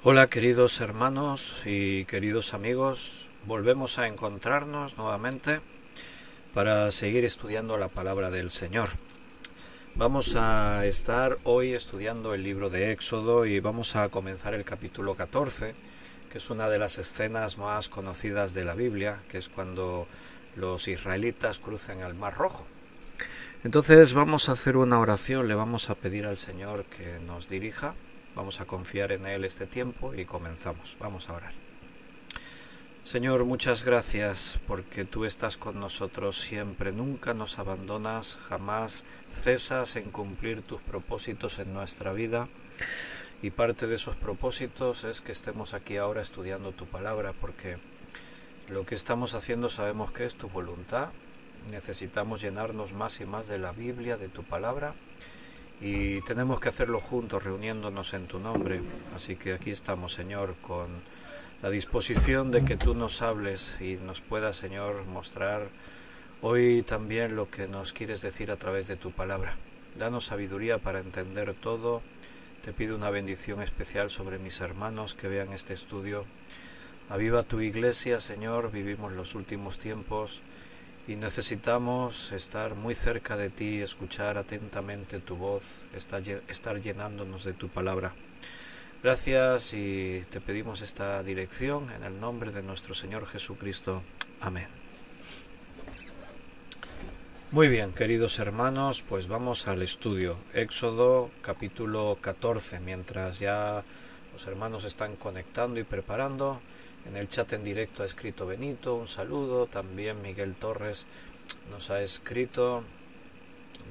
Hola queridos hermanos y queridos amigos, volvemos a encontrarnos nuevamente para seguir estudiando la palabra del Señor. Vamos a estar hoy estudiando el libro de Éxodo y vamos a comenzar el capítulo 14, que es una de las escenas más conocidas de la Biblia, que es cuando los israelitas cruzan el Mar Rojo. Entonces vamos a hacer una oración, le vamos a pedir al Señor que nos dirija, vamos a confiar en Él este tiempo y comenzamos. Vamos a orar. Señor, muchas gracias porque tú estás con nosotros siempre, nunca nos abandonas, jamás cesas en cumplir tus propósitos en nuestra vida. Y parte de esos propósitos es que estemos aquí ahora estudiando tu palabra, porque lo que estamos haciendo sabemos que es tu voluntad. Necesitamos llenarnos más y más de la Biblia, de tu palabra, y tenemos que hacerlo juntos, reuniéndonos en tu nombre. Así que aquí estamos, Señor, con la disposición de que tú nos hables y nos puedas, Señor, mostrar hoy también lo que nos quieres decir a través de tu palabra. Danos sabiduría para entender todo. Te pido una bendición especial sobre mis hermanos que vean este estudio. Aviva tu iglesia, Señor, vivimos los últimos tiempos y necesitamos estar muy cerca de ti, escuchar atentamente tu voz, estar llenándonos de tu palabra. Gracias y te pedimos esta dirección en el nombre de nuestro Señor Jesucristo. Amén. Muy bien, queridos hermanos, pues vamos al estudio. Éxodo capítulo 14, mientras ya los hermanos están conectando y preparando. En el chat en directo ha escrito Benito, un saludo. También Miguel Torres nos ha escrito.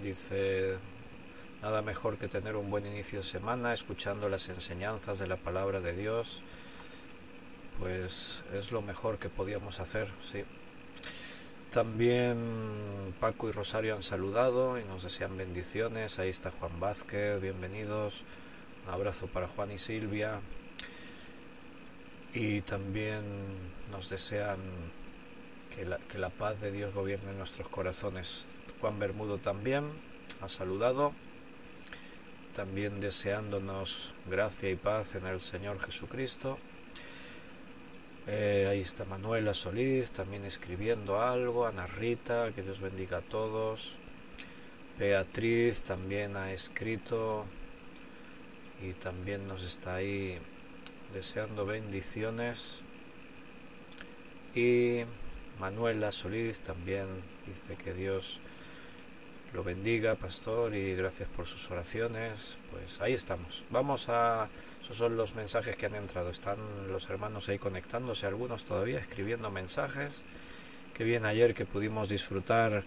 Dice: nada mejor que tener un buen inicio de semana escuchando las enseñanzas de la palabra de Dios. Pues es lo mejor que podíamos hacer, sí. También Paco y Rosario han saludado y nos desean bendiciones. Ahí está Juan Vázquez, bienvenidos. Un abrazo para Juan y Silvia. Y también nos desean que la paz de Dios gobierne en nuestros corazones. Juan Bermudo también ha saludado, también deseándonos gracia y paz en el Señor Jesucristo. Ahí está Manuela Solís también escribiendo algo. Ana Rita, que Dios bendiga a todos. Beatriz también ha escrito y también nos está ahí deseando bendiciones. Y Manuela Solís también dice que Dios lo bendiga, pastor, y gracias por sus oraciones. Pues ahí estamos. Esos son los mensajes que han entrado. Están los hermanos ahí conectándose, algunos todavía escribiendo mensajes. Qué bien ayer que pudimos disfrutar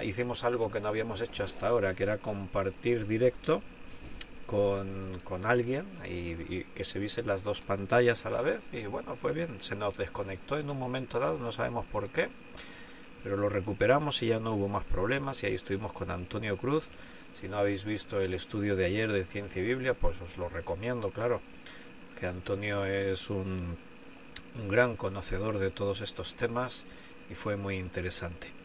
hicimos algo que no habíamos hecho hasta ahora, que era compartir directo con alguien y que se viesen las dos pantallas a la vez. Y bueno, fue bien. Se nos desconectó en un momento dado, no sabemos por qué, pero lo recuperamos y ya no hubo más problemas. Y ahí estuvimos con Antonio Cruz. Si no habéis visto el estudio de ayer de Ciencia y Biblia, pues os lo recomiendo, claro, que Antonio es un gran conocedor de todos estos temas y fue muy interesante.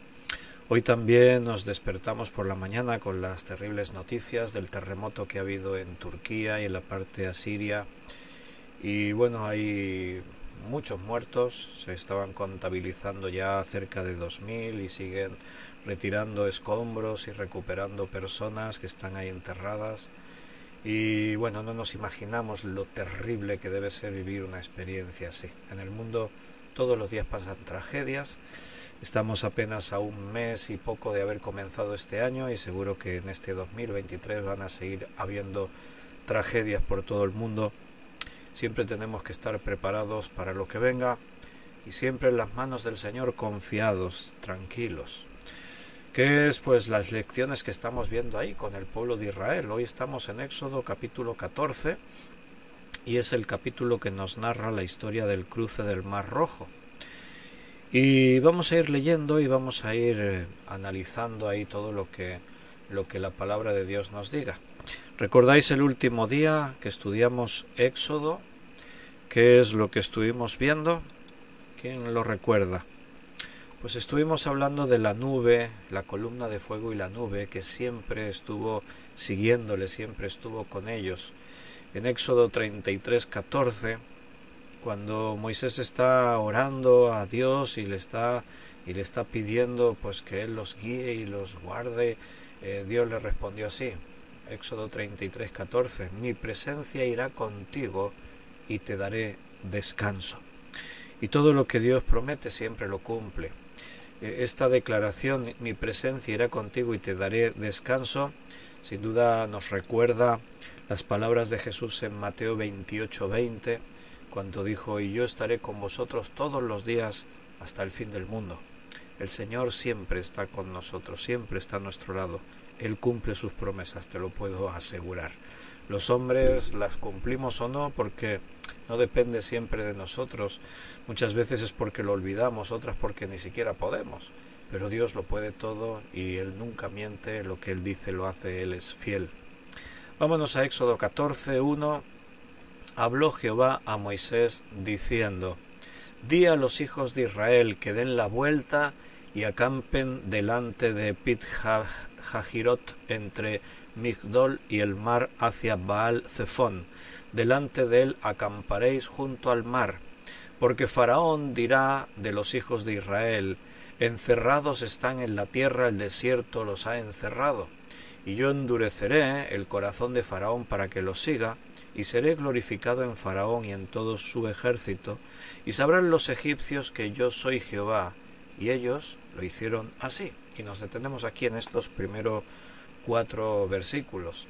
Hoy también nos despertamos por la mañana con las terribles noticias del terremoto que ha habido en Turquía y en la parte asiria. Y bueno, hay muchos muertos, se estaban contabilizando ya cerca de 2000 y siguen retirando escombros y recuperando personas que están ahí enterradas. Y bueno, no nos imaginamos lo terrible que debe ser vivir una experiencia así. En el mundo todos los días pasan tragedias. Estamos apenas a un mes y poco de haber comenzado este año y seguro que en este 2023 van a seguir habiendo tragedias por todo el mundo. Siempre tenemos que estar preparados para lo que venga y siempre en las manos del Señor, confiados, tranquilos. ¿Qué es pues las lecciones que estamos viendo ahí con el pueblo de Israel? Hoy estamos en Éxodo capítulo 14 y es el capítulo que nos narra la historia del cruce del Mar Rojo. Y vamos a ir leyendo y vamos a ir analizando ahí todo lo que la palabra de Dios nos diga. ¿Recordáis el último día que estudiamos Éxodo? ¿Qué es lo que estuvimos viendo? ¿Quién lo recuerda? Pues estuvimos hablando de la nube, la columna de fuego y la nube que siempre estuvo siguiéndole, siempre estuvo con ellos. en Éxodo 33:14, cuando Moisés está orando a Dios y le está pidiendo pues que Él los guíe y los guarde, Dios le respondió así, Éxodo 33:14, mi presencia irá contigo y te daré descanso. Y todo lo que Dios promete siempre lo cumple. Esta declaración, mi presencia irá contigo y te daré descanso, sin duda nos recuerda las palabras de Jesús en Mateo 28:20, cuando dijo, y yo estaré con vosotros todos los días hasta el fin del mundo. El Señor siempre está con nosotros, siempre está a nuestro lado. Él cumple sus promesas, te lo puedo asegurar. Los hombres las cumplimos o no porque no depende siempre de nosotros. Muchas veces es porque lo olvidamos, otras porque ni siquiera podemos. Pero Dios lo puede todo y Él nunca miente, lo que Él dice lo hace, Él es fiel. Vámonos a Éxodo 14:1. Habló Jehová a Moisés diciendo, di a los hijos de Israel que den la vuelta y acampen delante de Pit-Hahirot entre Migdol y el mar hacia Baal-Zephón. Delante de él acamparéis junto al mar, porque Faraón dirá de los hijos de Israel, encerrados están en la tierra, el desierto los ha encerrado. Y yo endureceré el corazón de Faraón para que los siga, y seré glorificado en Faraón y en todo su ejército, y sabrán los egipcios que yo soy Jehová. Y ellos lo hicieron así. Y nos detenemos aquí en estos primeros 4 versículos.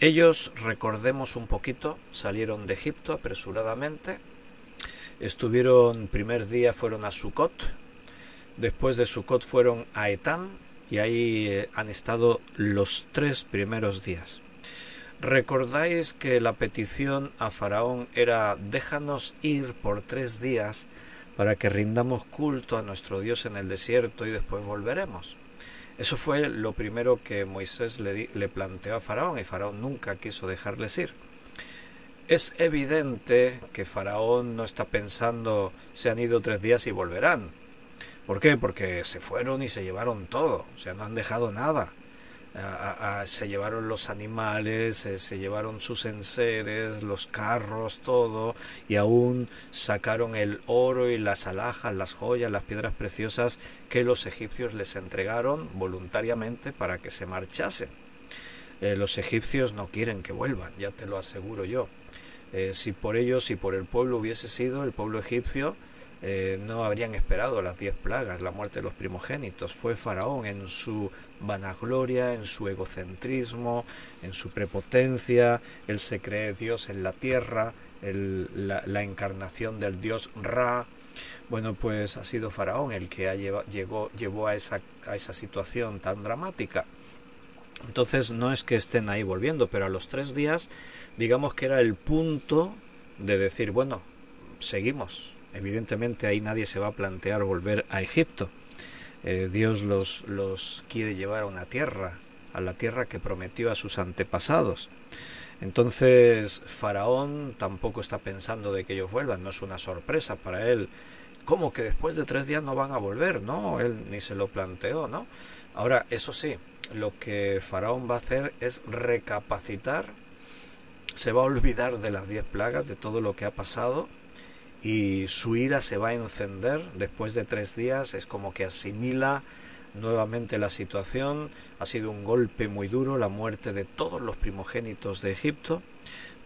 Ellos, recordemos un poquito, salieron de Egipto apresuradamente. Primer día fueron a Sucot. Después de Sucot fueron a Etam. Y ahí han estado los 3 primeros días. ¿Recordáis que la petición a Faraón era déjanos ir por 3 días para que rindamos culto a nuestro Dios en el desierto y después volveremos? Eso fue lo primero que Moisés le planteó a Faraón y Faraón nunca quiso dejarles ir. Es evidente que Faraón no está pensando se han ido 3 días y volverán. ¿Por qué? Porque se fueron y se llevaron todo, o sea, no han dejado nada. Se llevaron los animales, se llevaron sus enseres, los carros, todo, y aún sacaron el oro y las alhajas, las joyas, las piedras preciosas que los egipcios les entregaron voluntariamente para que se marchasen. Los egipcios no quieren que vuelvan, ya te lo aseguro yo. Si por ellos, si por el pueblo hubiese sido el pueblo egipcio, no habrían esperado las 10 plagas, la muerte de los primogénitos. Fue Faraón en su vanagloria, en su egocentrismo, en su prepotencia. Él se cree Dios en la tierra, la encarnación del dios Ra. Bueno, pues ha sido Faraón el que llevó a esa situación tan dramática. Entonces no es que estén ahí volviendo, pero a los 3 días, digamos que era el punto de decir, bueno, seguimos. Evidentemente ahí nadie se va a plantear volver a Egipto. Dios los quiere llevar a la tierra que prometió a sus antepasados. Entonces Faraón tampoco está pensando de que ellos vuelvan, no es una sorpresa para él. ¿Cómo que después de 3 días no van a volver? No, él ni se lo planteó, ¿no? Ahora, eso sí, lo que Faraón va a hacer es recapacitar, se va a olvidar de las 10 plagas, de todo lo que ha pasado, y su ira se va a encender después de 3 días. Es como que asimila nuevamente la situación. Ha sido un golpe muy duro, la muerte de todos los primogénitos de Egipto,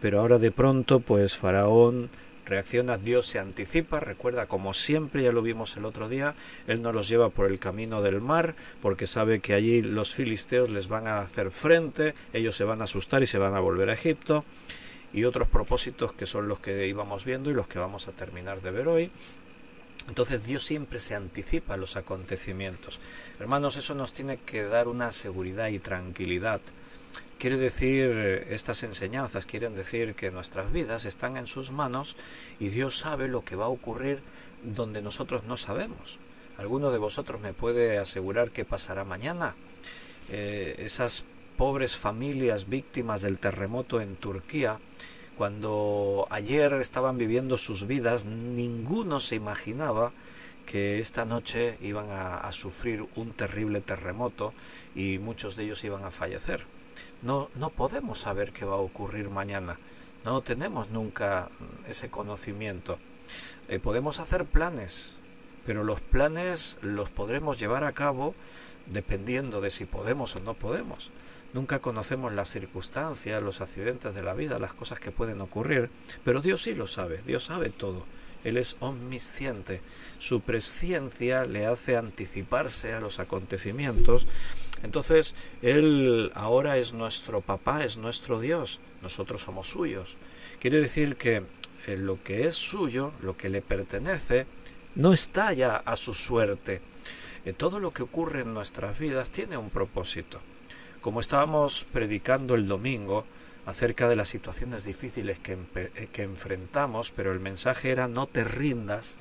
pero ahora de pronto pues Faraón reacciona, Dios se anticipa, recuerda, como siempre, ya lo vimos el otro día, Él no los lleva por el camino del mar, porque sabe que allí los filisteos les van a hacer frente, ellos se van a asustar y se van a volver a Egipto, y otros propósitos que son los que íbamos viendo y los que vamos a terminar de ver hoy. Entonces Dios siempre se anticipa a los acontecimientos. Hermanos, eso nos tiene que dar una seguridad y tranquilidad. Quiere decir, estas enseñanzas quieren decir que nuestras vidas están en sus manos y Dios sabe lo que va a ocurrir donde nosotros no sabemos. ¿Alguno de vosotros me puede asegurar qué pasará mañana? Esas pobres familias víctimas del terremoto en Turquía, cuando ayer estaban viviendo sus vidas, ninguno se imaginaba que esta noche iban a sufrir un terrible terremoto y muchos de ellos iban a fallecer. No podemos saber qué va a ocurrir mañana. No tenemos nunca ese conocimiento. Podemos hacer planes, pero los planes los podremos llevar a cabo dependiendo de si podemos o no podemos. Nunca conocemos las circunstancias, los accidentes de la vida, las cosas que pueden ocurrir, pero Dios sí lo sabe, Dios sabe todo. Él es omnisciente. Su presciencia le hace anticiparse a los acontecimientos. Entonces, Él ahora es nuestro papá, es nuestro Dios. Nosotros somos suyos. Quiere decir que lo que es suyo, lo que le pertenece, no está ya a su suerte. Todo lo que ocurre en nuestras vidas tiene un propósito. Como estábamos predicando el domingo acerca de las situaciones difíciles que enfrentamos, pero el mensaje era no te rindas,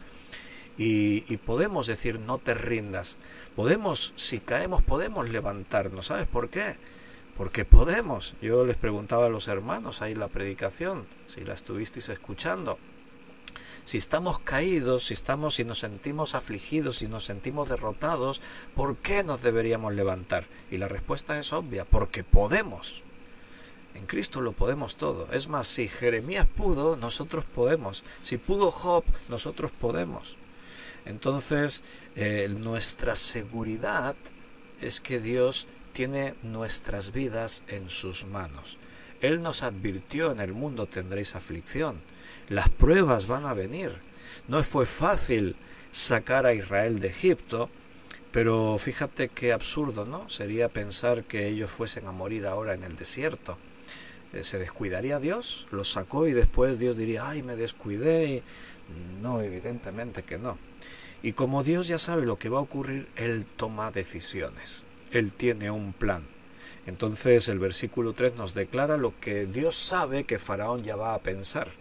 y podemos decir no te rindas. Podemos, si caemos, podemos levantarnos. ¿Sabes por qué? Porque podemos. Yo les preguntaba a los hermanos ahí en la predicación, si la estuvisteis escuchando, si estamos caídos, si nos sentimos afligidos, si nos sentimos derrotados, ¿por qué nos deberíamos levantar? Y la respuesta es obvia, porque podemos. En Cristo lo podemos todo. Es más, si Jeremías pudo, nosotros podemos. Si pudo Job, nosotros podemos. Entonces, nuestra seguridad es que Dios tiene nuestras vidas en sus manos. Él nos advirtió: en el mundo tendréis aflicción. Las pruebas van a venir. No fue fácil sacar a Israel de Egipto, pero fíjate qué absurdo, ¿no? Sería pensar que ellos fuesen a morir ahora en el desierto. ¿Se descuidaría Dios? Los sacó y después Dios diría: ¡ay, me descuidé! No, evidentemente que no. Y como Dios ya sabe lo que va a ocurrir, Él toma decisiones. Él tiene un plan. Entonces el versículo 3 nos declara lo que Dios sabe que Faraón ya va a pensar.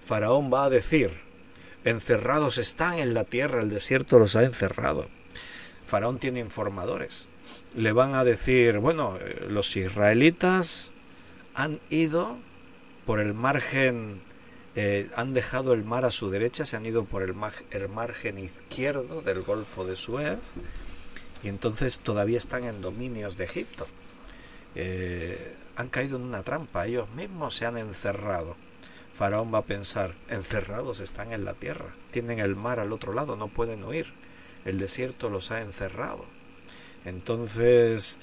Faraón va a decir: encerrados están en la tierra, el desierto los ha encerrado. Faraón tiene informadores. Le van a decir: bueno, los israelitas han ido por el margen, han dejado el mar a su derecha, se han ido por el margen izquierdo del Golfo de Suez, y entonces todavía están en dominios de Egipto. Han caído en una trampa, ellos mismos se han encerrado. Faraón va a pensar: encerrados están en la tierra, tienen el mar al otro lado, no pueden huir, el desierto los ha encerrado. Entonces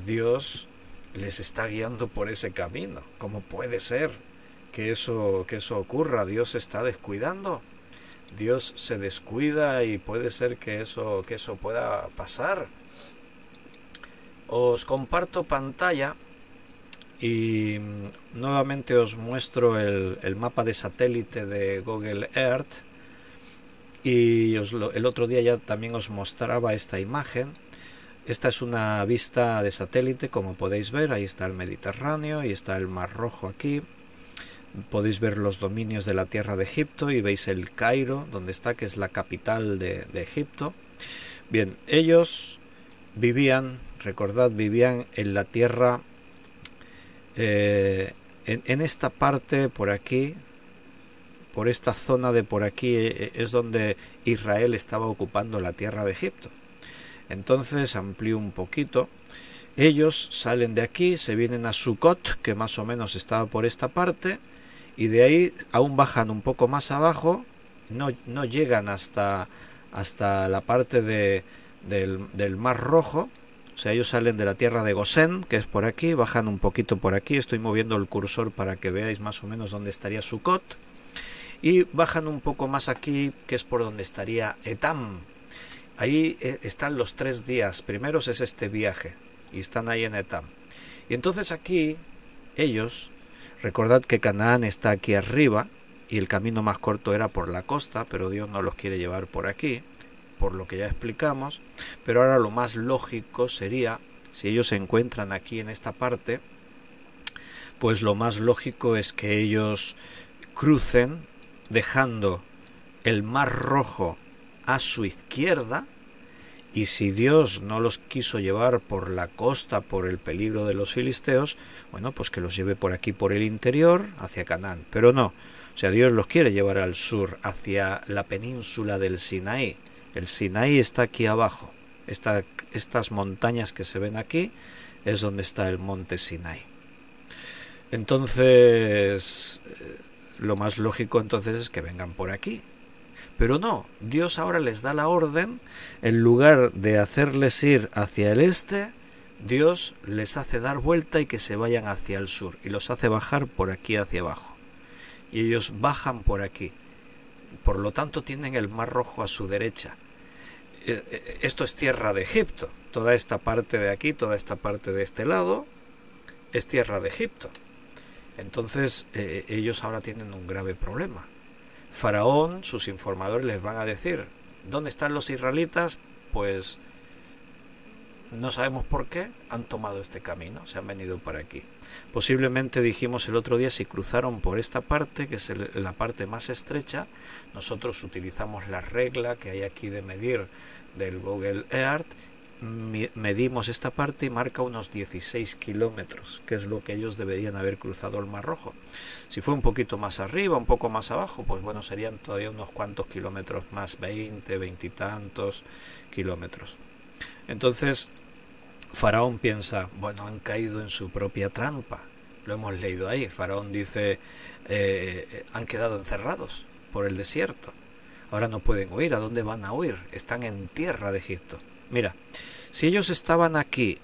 Dios les está guiando por ese camino. ¿Cómo puede ser que eso ocurra? Dios se está descuidando. Dios se descuida y puede ser que eso pueda pasar. Os comparto pantalla y nuevamente os muestro el mapa de satélite de Google Earth, y el otro día ya también os mostraba esta imagen. Esta es una vista de satélite, como podéis ver. Ahí está el Mediterráneo y está el Mar Rojo aquí. Podéis ver los dominios de la tierra de Egipto y veis el Cairo, donde está, que es la capital de Egipto. Bien, ellos vivían, recordad, vivían en la tierra, en esta parte por aquí, por esta zona de por aquí, es donde Israel estaba ocupando la tierra de Egipto. Entonces amplío un poquito. Ellos salen de aquí, se vienen a Sucot, que más o menos estaba por esta parte, y de ahí aún bajan un poco más abajo, no llegan hasta la parte del Mar Rojo. O sea, ellos salen de la tierra de Gosén, que es por aquí, bajan un poquito por aquí. Estoy moviendo el cursor para que veáis más o menos dónde estaría Sucot, y bajan un poco más aquí, que es por donde estaría Etam. Ahí están los 3 días primeros, es este viaje, y están ahí en Etam. Y entonces aquí ellos, recordad que Canaán está aquí arriba, y el camino más corto era por la costa, pero Dios no los quiere llevar por aquí, por lo que ya explicamos. Pero ahora lo más lógico sería, si ellos se encuentran aquí en esta parte, pues lo más lógico es que ellos crucen dejando el Mar Rojo a su izquierda, y si Dios no los quiso llevar por la costa por el peligro de los filisteos, bueno, pues que los lleve por aquí, por el interior, hacia Canaán. Pero no, o sea, Dios los quiere llevar al sur, hacia la península del Sinaí. El Sinaí está aquí abajo. Estas montañas que se ven aquí es donde está el monte Sinaí. Entonces, lo más lógico entonces es que vengan por aquí. Pero no, Dios ahora les da la orden, en lugar de hacerles ir hacia el este, Dios les hace dar vuelta y que se vayan hacia el sur, y los hace bajar por aquí hacia abajo. Y ellos bajan por aquí. Por lo tanto tienen el Mar Rojo a su derecha. Esto es tierra de Egipto. Toda esta parte de aquí, toda esta parte de este lado, es tierra de Egipto. Entonces ellos ahora tienen un grave problema. Faraón, sus informadores les van a decir, ¿dónde están los israelitas? Pues no sabemos por qué han tomado este camino, se han venido para aquí. Posiblemente dijimos el otro día, si cruzaron por esta parte, que es la parte más estrecha, nosotros utilizamos la regla que hay aquí de medir del Google Earth, medimos esta parte y marca unos 16 kilómetros, que es lo que ellos deberían haber cruzado el Mar Rojo. Si fue un poquito más arriba, un poco más abajo, pues bueno, serían todavía unos cuantos kilómetros más, 20 y tantos kilómetros. Entonces, Faraón piensa, bueno, han caído en su propia trampa. Lo hemos leído ahí. Faraón dice, han quedado encerrados por el desierto. Ahora no pueden huir. ¿A dónde van a huir? Están en tierra de Egipto. Mira, si ellos estaban aquí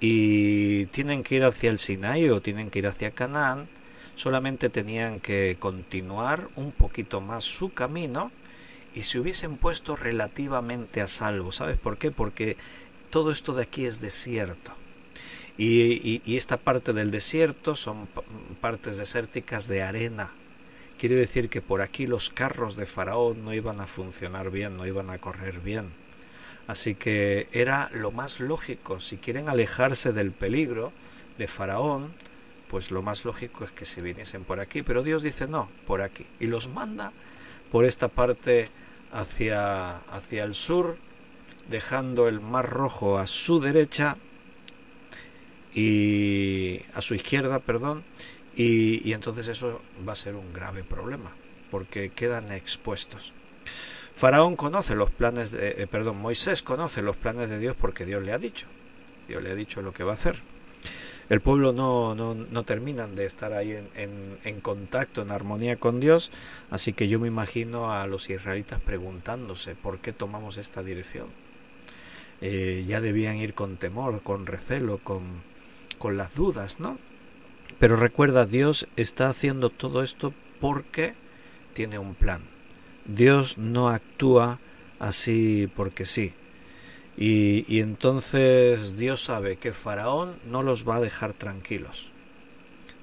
y tienen que ir hacia el Sinaí o tienen que ir hacia Canaán, solamente tenían que continuar un poquito más su camino y se hubiesen puesto relativamente a salvo. ¿Sabes por qué? Porque todo esto de aquí es desierto. Y esta parte del desierto son partes desérticas de arena. Quiere decir que por aquí los carros de Faraón no iban a funcionar bien, no iban a correr bien. Así que era lo más lógico, si quieren alejarse del peligro de Faraón, pues lo más lógico es que se viniesen por aquí. Pero Dios dice no, por aquí. Y los manda por esta parte hacia el sur, dejando el Mar Rojo a su derecha y a su izquierda, perdón, y entonces eso va a ser un grave problema, porque quedan expuestos. Faraón conoce los planes de, Moisés conoce los planes de Dios porque Dios le ha dicho lo que va a hacer. El pueblo no terminan de estar ahí en contacto, en armonía con Dios, así que yo me imagino a los israelitas preguntándose por qué tomamos esta dirección. Ya debían ir con temor, con recelo, con las dudas, ¿no? Pero recuerda, Dios está haciendo todo esto porque tiene un plan. Dios no actúa así porque sí. Y entonces Dios sabe que Faraón no los va a dejar tranquilos.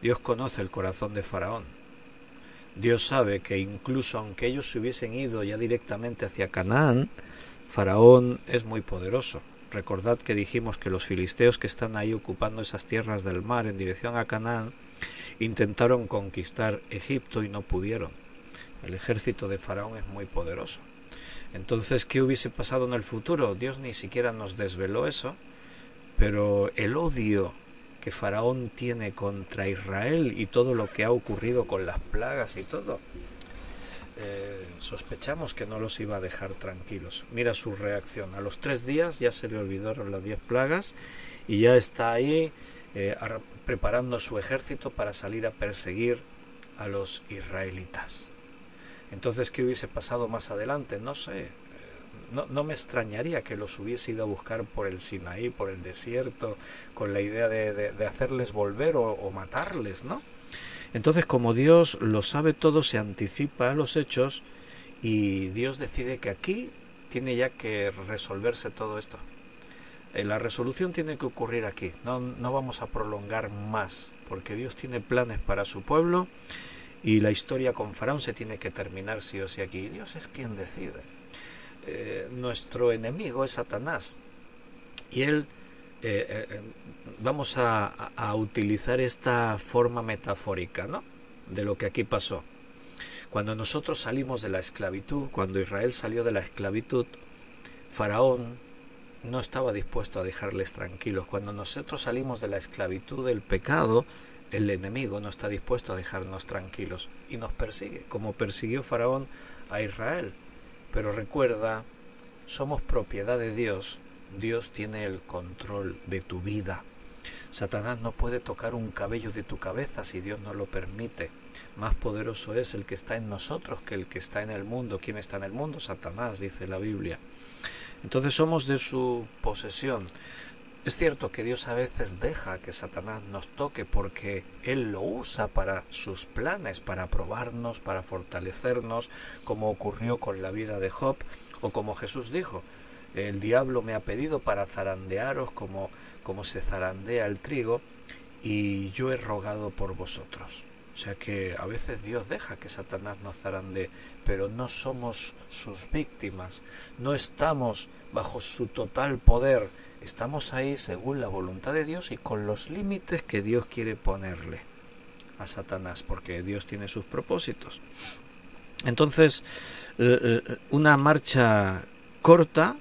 Dios conoce el corazón de Faraón. Dios sabe que incluso aunque ellos se hubiesen ido ya directamente hacia Canaán, Faraón es muy poderoso. Recordad que dijimos que los filisteos que están ahí ocupando esas tierras del mar en dirección a Canaán intentaron conquistar Egipto y no pudieron. El ejército de Faraón es muy poderoso. Entonces, ¿qué hubiese pasado en el futuro? Dios ni siquiera nos desveló eso, pero el odio que Faraón tiene contra Israel y todo lo que ha ocurrido con las plagas y todo, sospechamos que no los iba a dejar tranquilos. Mira su reacción. A los 3 días ya se le olvidaron las 10 plagas y ya está ahí preparando su ejército para salir a perseguir a los israelitas. Entonces, ¿qué hubiese pasado más adelante? No sé. No me extrañaría que los hubiese ido a buscar por el Sinaí, por el desierto, con la idea de hacerles volver o matarles, ¿no? Entonces, como Dios lo sabe todo, se anticipa a los hechos y Dios decide que aquí tiene ya que resolverse todo esto. La resolución tiene que ocurrir aquí. No vamos a prolongar más, porque Dios tiene planes para su pueblo y la historia con Faraón se tiene que terminar sí o sí aquí. Dios es quien decide. Nuestro enemigo es Satanás y él vamos a utilizar esta forma metafórica, ¿no?, de lo que aquí pasó. Cuando nosotros salimos de la esclavitud, cuando Israel salió de la esclavitud, Faraón no estaba dispuesto a dejarles tranquilos. Cuando nosotros salimos de la esclavitud del pecado, el enemigo no está dispuesto a dejarnos tranquilos y nos persigue, como persiguió Faraón a Israel. Pero recuerda, somos propiedad de Dios. Dios tiene el control de tu vida. Satanás no puede tocar un cabello de tu cabeza si Dios no lo permite. Más poderoso es el que está en nosotros que el que está en el mundo. ¿Quién está en el mundo? Satanás, dice la Biblia. Entonces somos de su posesión. Es cierto que Dios a veces deja que Satanás nos toque porque Él lo usa para sus planes, para probarnos, para fortalecernos, como ocurrió con la vida de Job, o como Jesús dijo, el diablo me ha pedido para zarandearos como se zarandea el trigo, y yo he rogado por vosotros. O sea que a veces Dios deja que Satanás nos zarandee, pero no somos sus víctimas, no estamos bajo su total poder, estamos ahí según la voluntad de Dios y con los límites que Dios quiere ponerle a Satanás, porque Dios tiene sus propósitos. Entonces, una marcha corta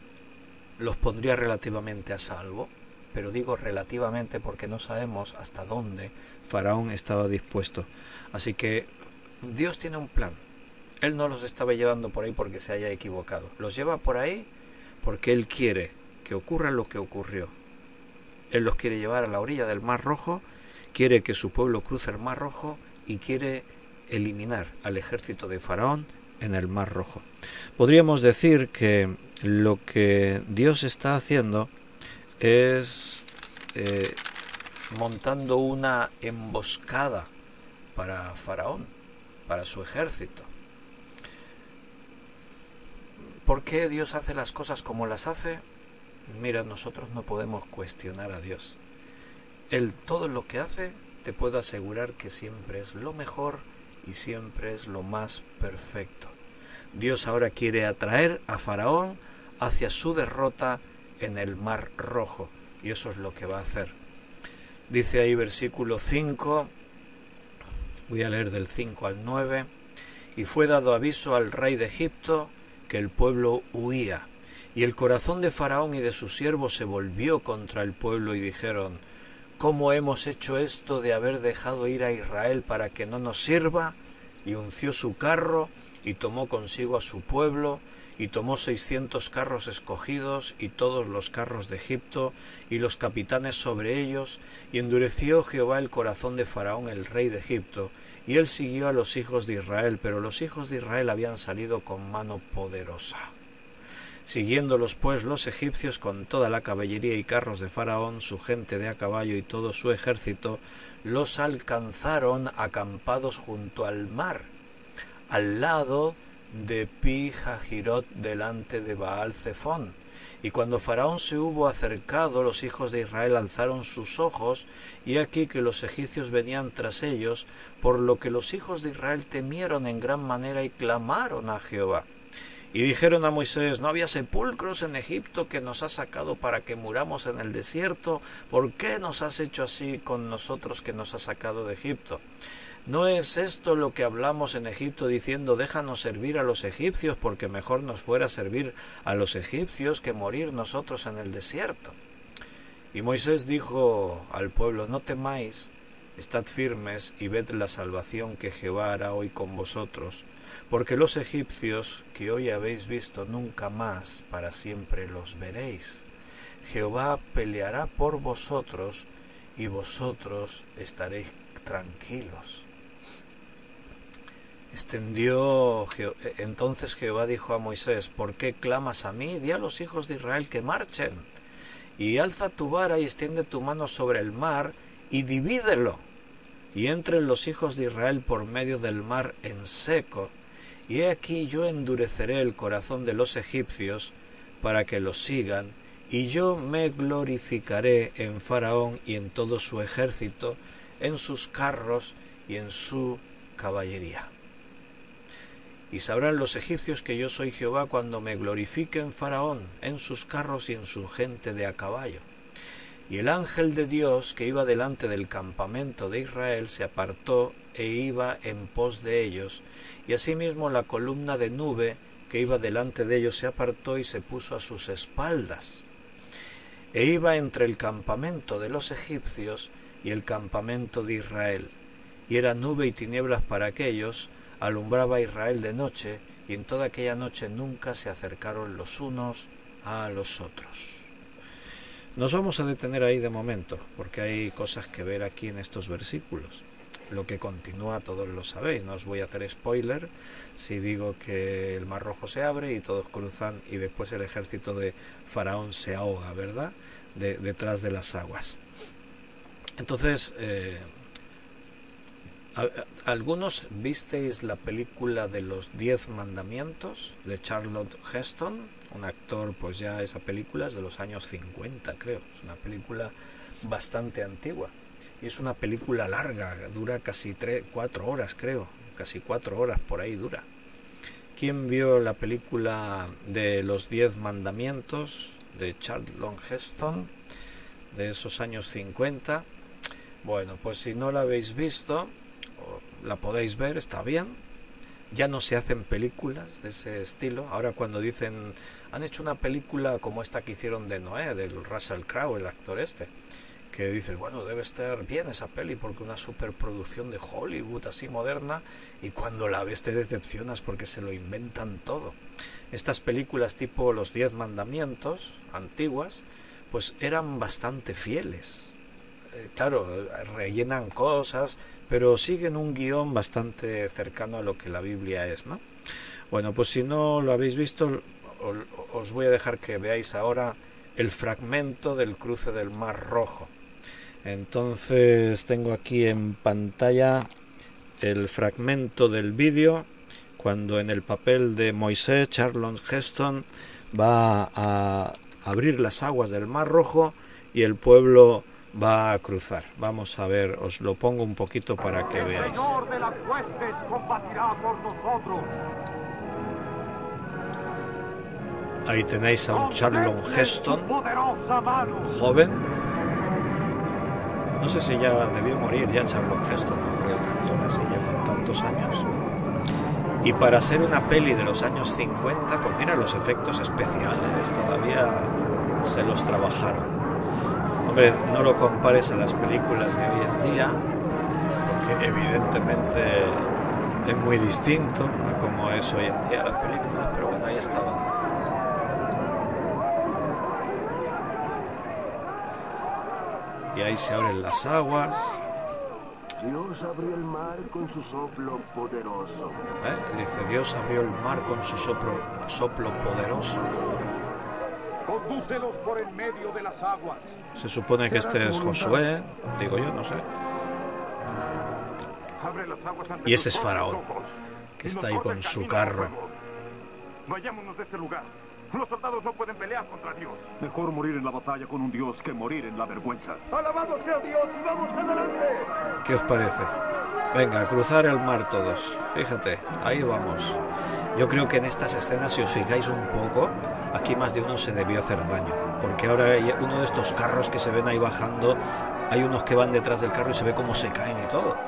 los pondría relativamente a salvo, pero digo relativamente porque no sabemos hasta dónde Faraón estaba dispuesto. Así que Dios tiene un plan. Él no los estaba llevando por ahí porque se haya equivocado. Los lleva por ahí porque Él quiere que ocurra lo que ocurrió. Él los quiere llevar a la orilla del Mar Rojo, quiere que su pueblo cruce el Mar Rojo y quiere eliminar al ejército de Faraón en el Mar Rojo. Podríamos decir que lo que Dios está haciendo es montando una emboscada para Faraón, para su ejército. ¿Por qué Dios hace las cosas como las hace? Mira, nosotros no podemos cuestionar a Dios. Él todo lo que hace, te puedo asegurar que siempre es lo mejor y siempre es lo más perfecto. Dios ahora quiere atraer a Faraón hacia su derrota en el Mar Rojo, y eso es lo que va a hacer. Dice ahí versículo 5, voy a leer del 5 al 9, y fue dado aviso al rey de Egipto que el pueblo huía, y el corazón de Faraón y de sus siervos se volvió contra el pueblo y dijeron, ¿cómo hemos hecho esto de haber dejado ir a Israel para que no nos sirva? Y unció su carro y tomó consigo a su pueblo, y tomó 600 carros escogidos y todos los carros de Egipto y los capitanes sobre ellos, y endureció Jehová el corazón de Faraón el rey de Egipto, y él siguió a los hijos de Israel, pero los hijos de Israel habían salido con mano poderosa. Siguiéndolos pues los egipcios con toda la caballería y carros de Faraón, su gente de a caballo y todo su ejército, los alcanzaron acampados junto al mar, al lado de Pi-Hahirot delante de Baal-Zephón. Y cuando Faraón se hubo acercado, los hijos de Israel alzaron sus ojos, y aquí que los egipcios venían tras ellos, por lo que los hijos de Israel temieron en gran manera y clamaron a Jehová. Y dijeron a Moisés, ¿no había sepulcros en Egipto que nos has sacado para que muramos en el desierto? ¿Por qué nos has hecho así con nosotros que nos has sacado de Egipto? ¿No es esto lo que hablamos en Egipto diciendo, déjanos servir a los egipcios, porque mejor nos fuera servir a los egipcios que morir nosotros en el desierto? Y Moisés dijo al pueblo, no temáis, estad firmes y ved la salvación que Jehová hará hoy con vosotros, porque los egipcios que hoy habéis visto nunca más para siempre los veréis. Jehová peleará por vosotros y vosotros estaréis tranquilos. Entonces Jehová dijo a Moisés, ¿por qué clamas a mí? Di a los hijos de Israel que marchen, y alza tu vara y extiende tu mano sobre el mar, y divídelo, y entren los hijos de Israel por medio del mar en seco, y he aquí yo endureceré el corazón de los egipcios, para que los sigan, y yo me glorificaré en Faraón y en todo su ejército, en sus carros y en su caballería. Y sabrán los egipcios que yo soy Jehová cuando me glorifique en Faraón, en sus carros y en su gente de a caballo. Y el ángel de Dios que iba delante del campamento de Israel se apartó e iba en pos de ellos, y asimismo la columna de nube que iba delante de ellos se apartó y se puso a sus espaldas. E iba entre el campamento de los egipcios y el campamento de Israel, y era nube y tinieblas para aquellos, alumbraba a Israel de noche, y en toda aquella noche nunca se acercaron los unos a los otros. Nos vamos a detener ahí de momento, porque hay cosas que ver aquí en estos versículos. Lo que continúa todos lo sabéis, no os voy a hacer spoiler si digo que el Mar Rojo se abre y todos cruzan y después el ejército de Faraón se ahoga, ¿verdad? Detrás de las aguas. Entonces, ¿algunos visteis la película de los 10 mandamientos de Charlton Heston? Un actor, pues ya esa película es de los años 50, creo. Es una película bastante antigua. Y es una película larga, dura casi 4 horas, creo. Casi 4 horas por ahí dura. ¿Quién vio la película de los 10 mandamientos de Charlton Heston? De esos años 50. Bueno, pues si no la habéis visto, la podéis ver, está bien. Ya no se hacen películas de ese estilo. Ahora cuando dicen, han hecho una película como esta que hicieron de Noé, del Russell Crowe, el actor este, que dices, bueno, debe estar bien esa peli porque una superproducción de Hollywood así moderna, y cuando la ves te decepcionas porque se lo inventan todo. Estas películas tipo Los 10 Mandamientos, antiguas, pues eran bastante fieles. Claro, rellenan cosas, pero siguen un guión bastante cercano a lo que la Biblia es, ¿no? Bueno, pues si no lo habéis visto, os voy a dejar que veáis ahora el fragmento del cruce del Mar Rojo. Entonces tengo aquí en pantalla el fragmento del vídeo cuando en el papel de Moisés, Charlton Heston va a abrir las aguas del Mar Rojo y el pueblo va a cruzar. Vamos a ver, os lo pongo un poquito para que veáis. El Señor de las huestes combatirá por nosotros. Ahí tenéis a un Charlton Heston, joven. No sé si ya debió morir ya Charlton Heston, ¿no? Porque el actor así ya con tantos años. Y para hacer una peli de los años 50, pues mira, los efectos especiales todavía se los trabajaron. Hombre, no lo compares a las películas de hoy en día, porque evidentemente es muy distinto a cómo es hoy en día las películas, pero bueno, ahí estaban. Y ahí se abren las aguas. Dios abrió el mar con su soplo poderoso. Dice, Dios abrió el mar con su soplo poderoso. Condúcelos por en medio de las aguas. Se supone que este es Josué, digo yo, no sé. Abre las aguas ante Y ese es nosotros, Faraón, ojos, que y está nos ahí corta con el su camino al carro. fuego. Vayámonos de este lugar. Los soldados no pueden pelear contra Dios. Mejor morir en la batalla con un Dios que morir en la vergüenza. ¡Alabado sea Dios y vamos adelante! ¿Qué os parece? Venga, a cruzar el mar todos. Fíjate, ahí vamos. Yo creo que en estas escenas, si os fijáis un poco, aquí más de uno se debió hacer daño. Porque ahora hay uno de estos carros que se ven ahí bajando, hay unos que van detrás del carro y se ve cómo se caen y todo.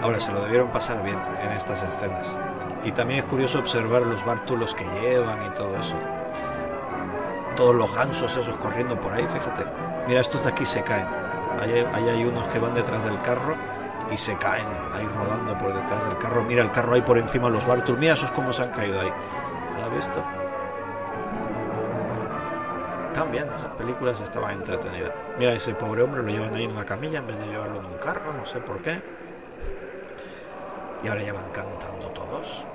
Ahora se lo debieron pasar bien en estas escenas. Y también es curioso observar los bártulos que llevan y todo eso. Todos los gansos esos corriendo por ahí, fíjate. Mira, estos de aquí se caen. Ahí hay unos que van detrás del carro y se caen ahí rodando por detrás del carro. Mira el carro ahí por encima de los bártulos. Mira esos cómo se han caído ahí. ¿Lo has visto? También esas películas estaban entretenidas. Mira, ese pobre hombre lo llevan ahí en una camilla en vez de llevarlo en un carro, no sé por qué. Y ahora ya van cantando todos.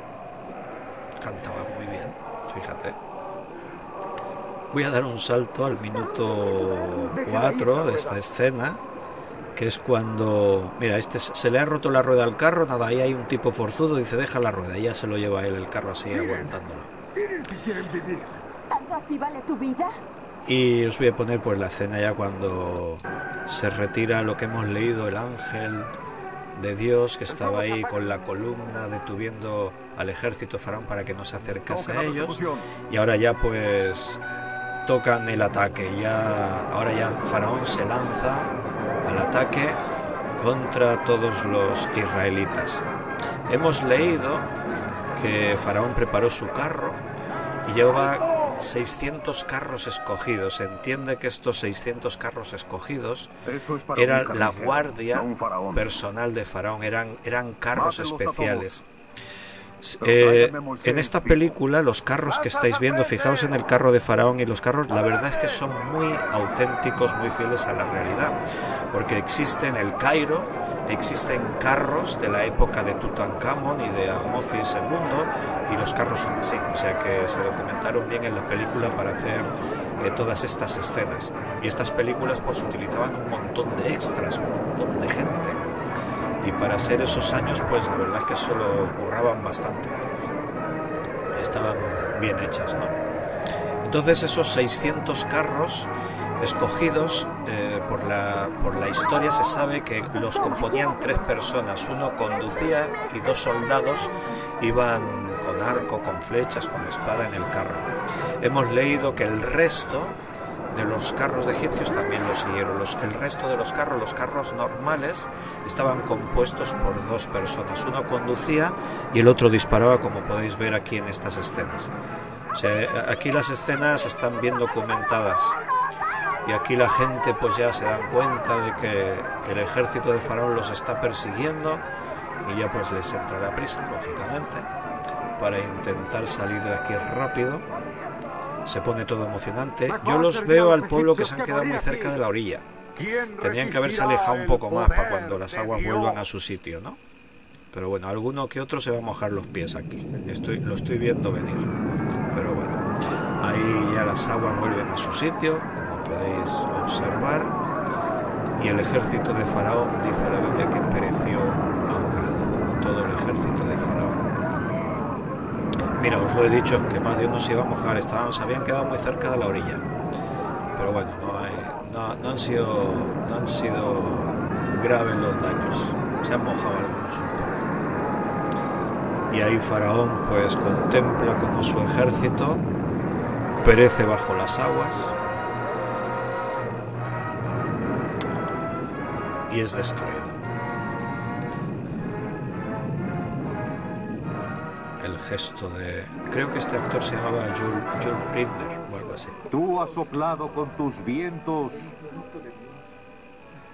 Cantaban muy bien, fíjate. Voy a dar un salto al minuto 4 de esta escena, que es cuando, mira, se le ha roto la rueda al carro, nada, ahí hay un tipo forzudo, dice, deja la rueda, y ya se lo lleva él el carro así, aguantándolo. ¿Tanto así vale tu vida? Y os voy a poner pues la escena ya cuando se retira lo que hemos leído, el ángel de Dios que estaba ahí con la columna detuviendo al ejército faraón para que no se acercase a ellos, y ahora ya pues tocan el ataque. Ahora ya Faraón se lanza al ataque contra todos los israelitas. Hemos leído que Faraón preparó su carro y llevaba 600 carros escogidos. Se entiende que estos 600 carros escogidos eran la guardia personal de Faraón, eran carros especiales. En esta película los carros que estáis viendo, fijaos en el carro de Faraón y los carros, la verdad es que son muy auténticos, muy fieles a la realidad, porque existe en el Cairo, existen carros de la época de Tutankamón y de Amofis II, y los carros son así, o sea que se documentaron bien en la película para hacer todas estas escenas. Y estas películas pues utilizaban un montón de extras, un montón de gente, y para ser esos años pues la verdad es que se lo curraban bastante, estaban bien hechas, ¿no? Entonces esos 600 carros escogidos por la historia, se sabe que los componían 3 personas, uno conducía y 2 soldados iban con arco, con flechas, con espada en el carro. Hemos leído que el resto de los carros de egipcios también lo siguieron. El resto de los carros normales, estaban compuestos por 2 personas. Uno conducía y el otro disparaba, como podéis ver aquí en estas escenas. O sea, aquí las escenas están bien documentadas. Y aquí la gente pues ya se dan cuenta de que el ejército de Faraón los está persiguiendo y ya pues les entra la prisa, lógicamente, para intentar salir de aquí rápido. Se pone todo emocionante. Yo los veo al pueblo que se han quedado muy cerca de la orilla. Tenían que haberse alejado un poco más para cuando las aguas vuelvan a su sitio, ¿no? Pero bueno, alguno que otro se va a mojar los pies aquí. Lo estoy viendo venir. Pero bueno, ahí ya las aguas vuelven a su sitio, como podéis observar. Y el ejército de Faraón, dice la Biblia, que pereció ahogado. Todo el ejército de Faraón. Mira, os lo he dicho, que más de uno se iba a mojar, se habían quedado muy cerca de la orilla. Pero bueno, no han sido graves los daños. Se han mojado algunos un poco. Y ahí Faraón pues contempla cómo su ejército perece bajo las aguas y es destruido. El gesto de... Creo que este actor se llamaba Jules Brindler o algo así. Tú has soplado con tus vientos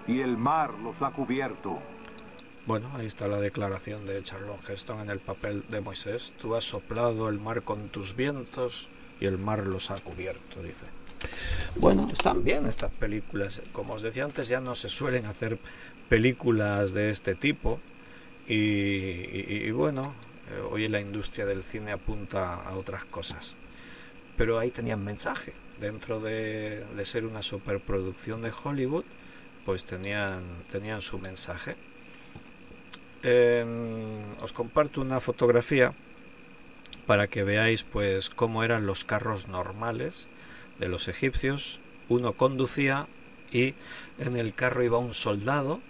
y el mar los ha cubierto. Bueno, ahí está la declaración de Charlton Heston en el papel de Moisés. Tú has soplado el mar con tus vientos y el mar los ha cubierto, dice. Bueno, están bien estas películas. Como os decía antes, ya no se suelen hacer películas de este tipo. Y bueno... hoy la industria del cine apunta a otras cosas, pero ahí tenían mensaje. Dentro de ser una superproducción de Hollywood, pues tenían su mensaje. Os comparto una fotografía para que veáis pues cómo eran los carros normales de los egipcios. Uno conducía y en el carro iba un soldado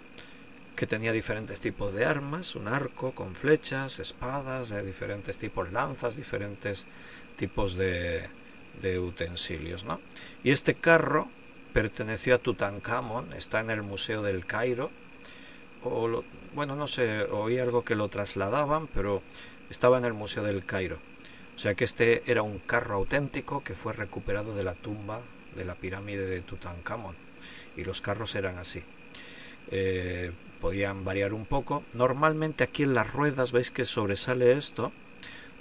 que tenía diferentes tipos de armas, un arco con flechas, espadas, de diferentes tipos, lanzas, diferentes tipos de utensilios, ¿no? Y este carro perteneció a Tutankamón, está en el Museo del Cairo, bueno, no sé, oí algo que lo trasladaban, pero estaba en el Museo del Cairo. O sea que este era un carro auténtico que fue recuperado de la tumba de la pirámide de Tutankamón, y los carros eran así. Podían variar un poco. Normalmente aquí en las ruedas veis que sobresale esto,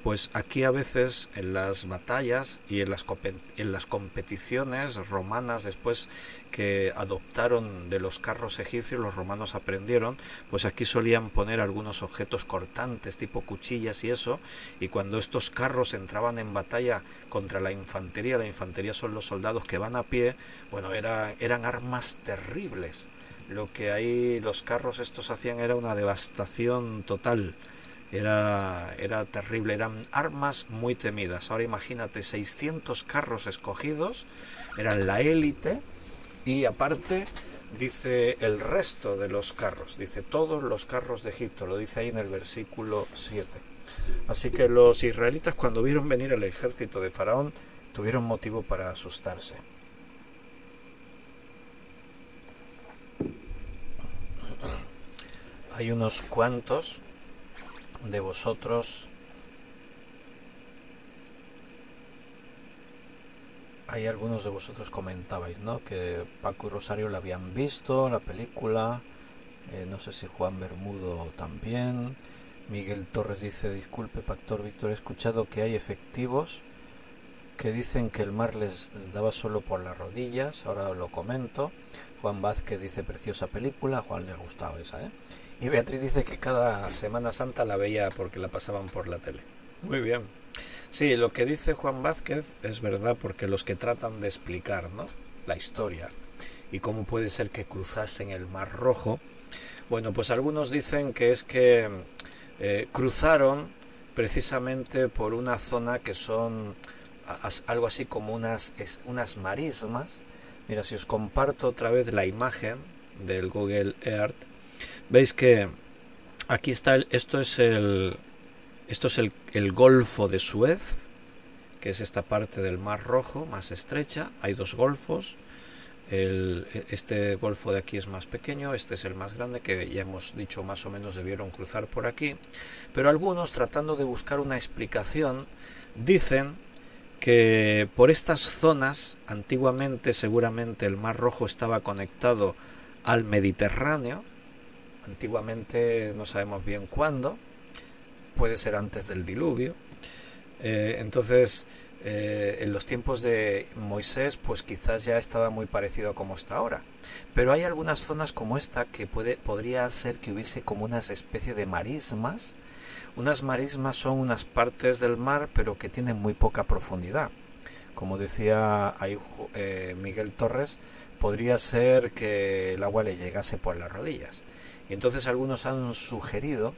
pues aquí a veces en las batallas y en las competiciones romanas, después que adoptaron de los carros egipcios, los romanos aprendieron, pues aquí solían poner algunos objetos cortantes tipo cuchillas y eso, y cuando estos carros entraban en batalla contra la infantería son los soldados que van a pie, bueno, eran armas terribles. Lo que ahí los carros estos hacían era una devastación total, era terrible, eran armas muy temidas. Ahora imagínate, 600 carros escogidos, eran la élite, y aparte dice el resto de los carros, dice todos los carros de Egipto, lo dice ahí en el versículo 7. Así que los israelitas, cuando vieron venir el ejército de Faraón, tuvieron motivo para asustarse. Hay unos cuantos de vosotros, hay algunos de vosotros comentabais, ¿no?, que Paco y Rosario la habían visto, la película, no sé si Juan Bermudo también, Miguel Torres dice, disculpe, Pastor Víctor, he escuchado que hay efectivos que dicen que el mar les daba solo por las rodillas, ahora lo comento. Juan Vázquez dice, preciosa película, a Juan le ha gustado esa, ¿eh? Y Beatriz dice que cada Semana Santa la veía porque la pasaban por la tele. Muy bien. Sí, lo que dice Juan Vázquez es verdad, porque los que tratan de explicar, ¿no?, la historia y cómo puede ser que cruzasen el Mar Rojo, bueno, pues algunos dicen que es que cruzaron precisamente por una zona que son algo así como unas marismas. Mira, si os comparto otra vez la imagen del Google Earth, veis que aquí está, esto es el Golfo de Suez, que es esta parte del Mar Rojo más estrecha. Hay dos golfos. Este golfo de aquí es más pequeño, este es el más grande, que ya hemos dicho más o menos debieron cruzar por aquí. Pero algunos, tratando de buscar una explicación, dicen que por estas zonas antiguamente seguramente el Mar Rojo estaba conectado al Mediterráneo. Antiguamente no sabemos bien cuándo, puede ser antes del diluvio. Entonces en los tiempos de Moisés pues quizás ya estaba muy parecido a como está ahora, pero hay algunas zonas como esta que podría ser que hubiese como una especie de marismas. Unas marismas son unas partes del mar pero que tienen muy poca profundidad. Como decía ahí Miguel Torres, podría ser que el agua le llegase por las rodillas, y entonces algunos han sugerido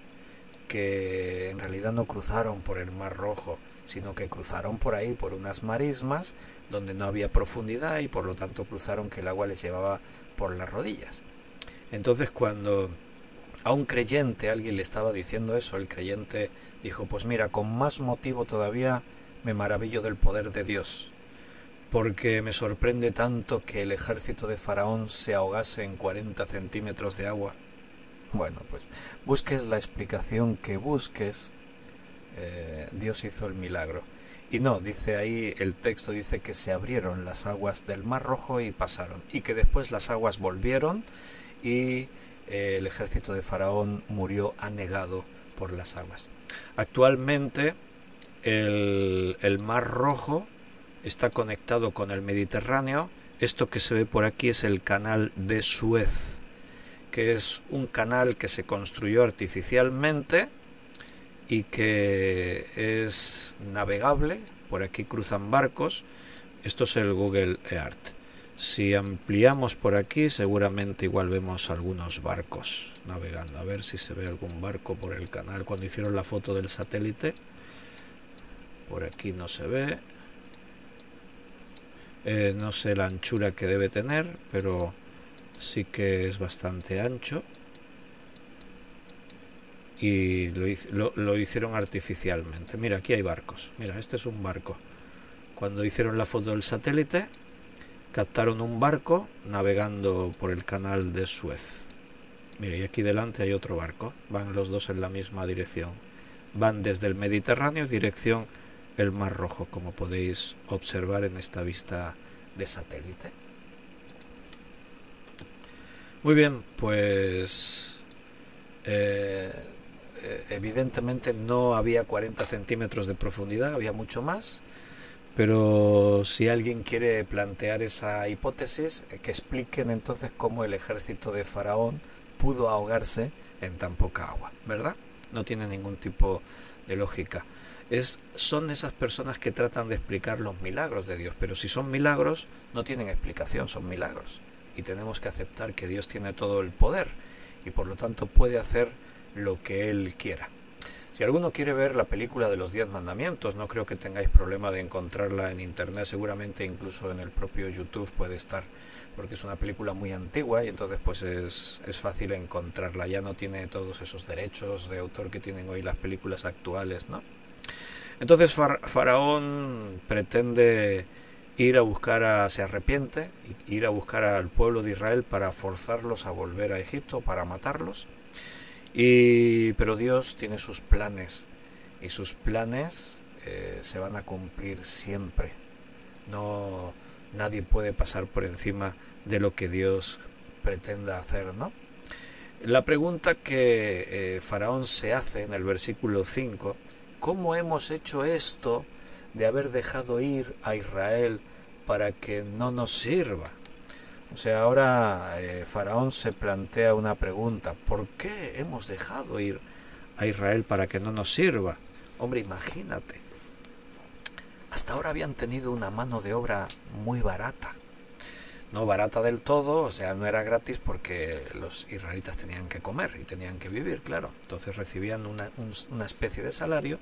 que en realidad no cruzaron por el Mar Rojo, sino que cruzaron por ahí, por unas marismas donde no había profundidad, y por lo tanto cruzaron que el agua les llevaba por las rodillas. Entonces, cuando a un creyente alguien le estaba diciendo eso, el creyente dijo, pues mira, con más motivo todavía me maravillo del poder de Dios, porque me sorprende tanto que el ejército de Faraón se ahogase en 40 centímetros de agua. Bueno, pues busques la explicación que busques, Dios hizo el milagro. Y no, dice ahí, el texto dice que se abrieron las aguas del Mar Rojo y pasaron, y que después las aguas volvieron y el ejército de Faraón murió anegado por las aguas. Actualmente el Mar Rojo está conectado con el Mediterráneo. Esto que se ve por aquí es el canal de Suez, que es un canal que se construyó artificialmente y que es navegable. Por aquí cruzan barcos. Esto es el Google Earth. Si ampliamos por aquí, seguramente igual vemos algunos barcos navegando. A ver si se ve algún barco por el canal. Cuando hicieron la foto del satélite, por aquí no se ve. No sé la anchura que debe tener, pero sí que es bastante ancho. Y lo hicieron artificialmente. Mira, aquí hay barcos. Mira, este es un barco. Cuando hicieron la foto del satélite, captaron un barco navegando por el canal de Suez. Mira, y aquí delante hay otro barco. Van los dos en la misma dirección. Van desde el Mediterráneo dirección el Mar Rojo, como podéis observar en esta vista de satélite. Muy bien, pues evidentemente no había 40 centímetros de profundidad, había mucho más, pero si alguien quiere plantear esa hipótesis, que expliquen entonces cómo el ejército de Faraón pudo ahogarse en tan poca agua, ¿verdad? No tiene ningún tipo de lógica. Son esas personas que tratan de explicar los milagros de Dios, pero si son milagros no tienen explicación, son milagros, y tenemos que aceptar que Dios tiene todo el poder y por lo tanto puede hacer lo que Él quiera. Si alguno quiere ver la película de los 10 mandamientos, no creo que tengáis problema de encontrarla en internet, seguramente incluso en el propio YouTube puede estar, porque es una película muy antigua y entonces pues es fácil encontrarla, ya no tiene todos esos derechos de autor que tienen hoy las películas actuales, ¿no? Entonces Faraón pretende se arrepiente, ir a buscar al pueblo de Israel para forzarlos a volver a Egipto, para matarlos. Pero Dios tiene sus planes, y sus planes se van a cumplir siempre. Nadie puede pasar por encima de lo que Dios pretenda hacer, ¿no? La pregunta que Faraón se hace en el versículo 5, ¿cómo hemos hecho esto de haber dejado ir a Israel para que no nos sirva? O sea, ahora Faraón se plantea una pregunta, ¿por qué hemos dejado ir a Israel para que no nos sirva? Hombre, imagínate, hasta ahora habían tenido una mano de obra muy barata. No barata del todo, o sea, no era gratis porque los israelitas tenían que comer y tenían que vivir, claro. Entonces recibían una especie de salario,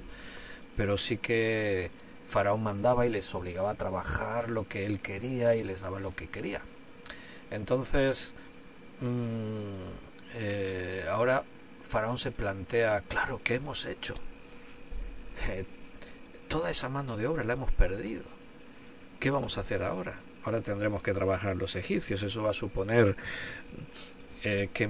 pero sí que Faraón mandaba y les obligaba a trabajar lo que él quería y les daba lo que quería. Entonces, ahora Faraón se plantea, claro, ¿qué hemos hecho? Toda esa mano de obra la hemos perdido. ¿Qué vamos a hacer ahora? Ahora tendremos que trabajar los egipcios. Eso va a suponer que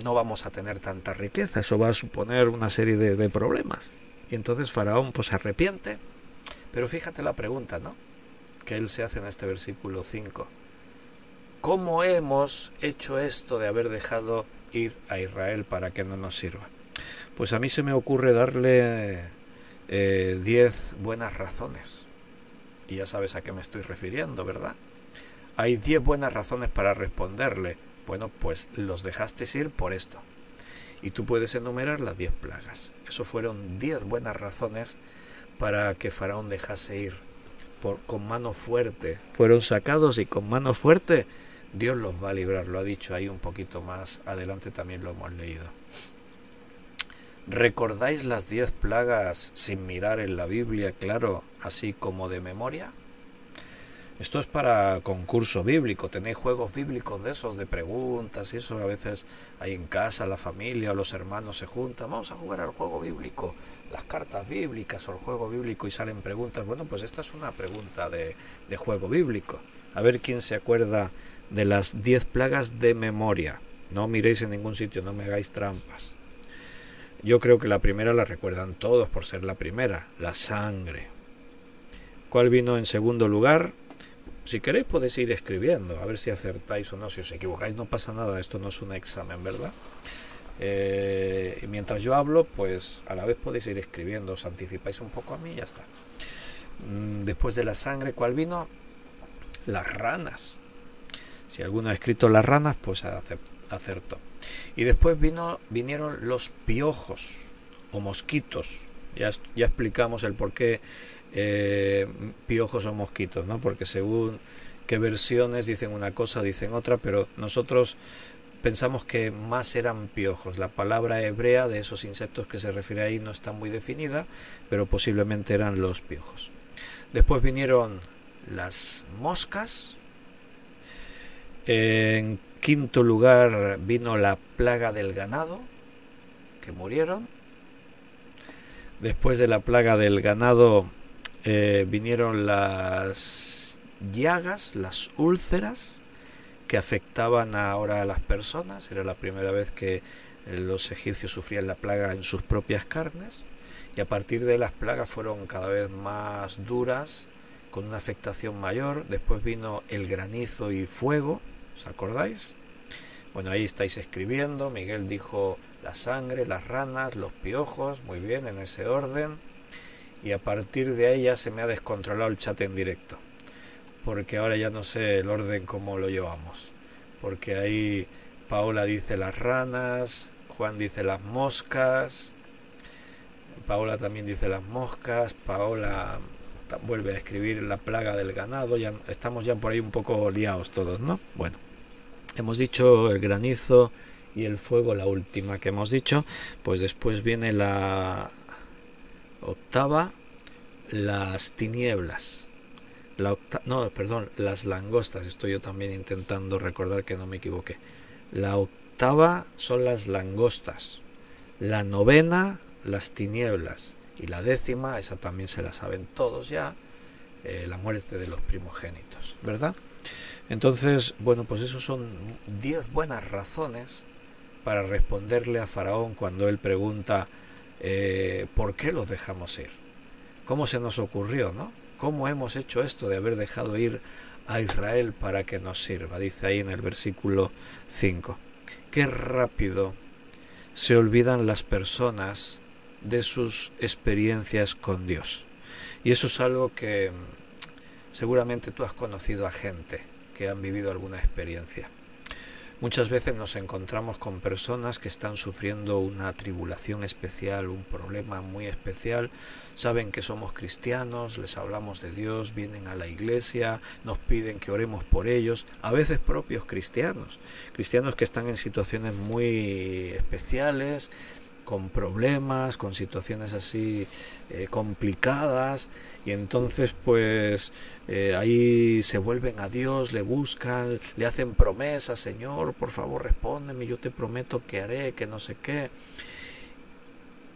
no vamos a tener tanta riqueza. Eso va a suponer una serie de problemas. Y entonces Faraón pues se arrepiente. Pero fíjate la pregunta, ¿no?, que él se hace en este versículo 5. ¿Cómo hemos hecho esto de haber dejado ir a Israel para que no nos sirva? Pues a mí se me ocurre darle 10 buenas razones. Y ya sabes a qué me estoy refiriendo, ¿verdad? Hay 10 buenas razones para responderle. Bueno, pues los dejaste ir por esto. Y tú puedes enumerar las 10 plagas. Eso fueron 10 buenas razones para que Faraón dejase ir con mano fuerte. Fueron sacados y con mano fuerte Dios los va a librar. Lo ha dicho ahí un poquito más adelante, también lo hemos leído. ¿Recordáis las 10 plagas sin mirar en la Biblia, claro, así como de memoria? Esto es para concurso bíblico. Tenéis juegos bíblicos de esos, de preguntas y eso. A veces ahí en casa la familia o los hermanos se juntan. Vamos a jugar al juego bíblico, las cartas bíblicas o el juego bíblico, y salen preguntas. Bueno, pues esta es una pregunta de juego bíblico. A ver quién se acuerda de las 10 plagas de memoria. No miréis en ningún sitio, no me hagáis trampas. Yo creo que la primera la recuerdan todos por ser la primera, la sangre. ¿Cuál vino en segundo lugar? Si queréis podéis ir escribiendo, a ver si acertáis o no. Si os equivocáis no pasa nada, esto no es un examen, ¿verdad? Y mientras yo hablo, pues a la vez podéis ir escribiendo, os anticipáis un poco a mí y ya está. Después de la sangre, ¿cuál vino? Las ranas. Si alguno ha escrito las ranas, pues acertó. Y después vinieron los piojos o mosquitos. Ya explicamos el por qué piojos o mosquitos, ¿no? Porque según qué versiones dicen una cosa, dicen otra, pero nosotros pensamos que más eran piojos. La palabra hebrea de esos insectos que se refiere ahí no está muy definida, pero posiblemente eran los piojos. Después vinieron las moscas. En quinto lugar vino la plaga del ganado, que murieron. Después de la plaga del ganado vinieron las llagas, las úlceras, que afectaban ahora a las personas. Era la primera vez que los egipcios sufrían la plaga en sus propias carnes, y a partir de las plagas fueron cada vez más duras, con una afectación mayor. Después vino el granizo y fuego, ¿os acordáis? Bueno, ahí estáis escribiendo. Miguel dijo la sangre, las ranas, los piojos, muy bien, en ese orden. Y a partir de ahí ya se me ha descontrolado el chat en directo, porque ahora ya no sé el orden cómo lo llevamos, porque ahí Paola dice las ranas, Juan dice las moscas, Paola también dice las moscas, Paola vuelve a escribir la plaga del ganado. Ya estamos ya por ahí un poco liados todos, ¿no? Bueno, hemos dicho el granizo y el fuego, la última que hemos dicho. Pues después viene la octava, las tinieblas. Las langostas. Estoy yo también intentando recordar que no me equivoqué. La octava son las langostas, la novena las tinieblas, y la décima, esa también se la saben todos ya, la muerte de los primogénitos, ¿verdad? Entonces, bueno, pues esos son 10 buenas razones para responderle a Faraón cuando él pregunta ¿por qué los dejamos ir? ¿Cómo se nos ocurrió, no? ¿Cómo hemos hecho esto de haber dejado ir a Israel para que nos sirva? Dice ahí en el versículo 5. qué rápido se olvidan las personas de sus experiencias con Dios. Y eso es algo que seguramente tú has conocido a gente que han vivido alguna experiencia. Muchas veces nos encontramos con personas que están sufriendo una tribulación especial, un problema muy especial, saben que somos cristianos, les hablamos de Dios, vienen a la iglesia, nos piden que oremos por ellos, a veces propios cristianos que están en situaciones muy especiales, con problemas, con situaciones así complicadas, y entonces pues ahí se vuelven a Dios, le buscan, le hacen promesas: Señor, por favor respóndeme, yo te prometo que haré, que no sé qué.